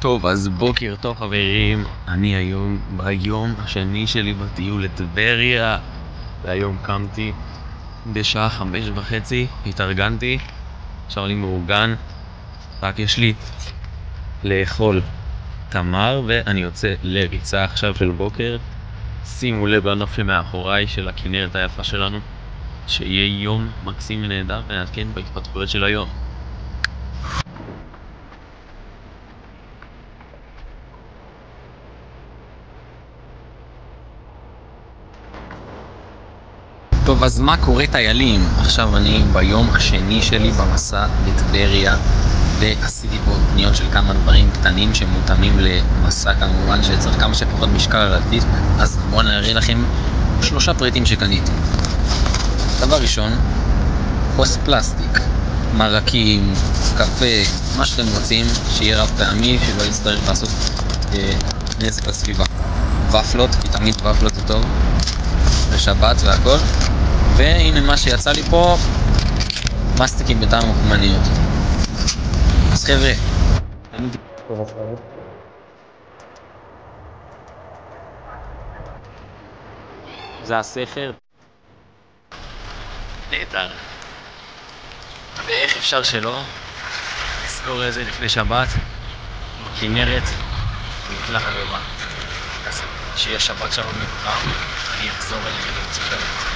טוב, אז בוקר טוב חברים, אני היום ביום השני שלי בטיול לטבריה, והיום קמתי בשעה 5:30, התארגנתי, עכשיו אני מאורגן, רק יש לי לאכול תמר ואני יוצא לריצה עכשיו של בוקר. שימו לב לנוף שמאחוריי של הכנרת היפה שלנו, שיהיה יום מקסים ונהדר ונעדכן בהתפתחויות של היום. טוב, אז מה קורה טיילים? עכשיו אני ביום השני שלי במסע לטבריה, ועשיתי פה פניות של כמה דברים קטנים שמותאמים למסע כמובן שצריך כמה שפחות משקל על הכתיב. אז בואו נראה לכם 3 פריטים שקניתי. דבר ראשון, כוס פלסטיק, מרקים, קפה, מה שאתם רוצים, שיהיה רב פעמי, שלא יצטרך לעשות נזק לסביבה. ופלות, כי תמיד ופלות זה טוב לשבת והכל. והנה מה שיצא לי פה, מסטיקים בטעם מחמניות. אז חבר'ה, זה הספר נהדר, ואיך אפשר שלא לסגור את זה לפני שבת כנרת נפלא חלומה. אז שיהיה שבת שלום לכולם, אני אחזור אליכם לצפרת.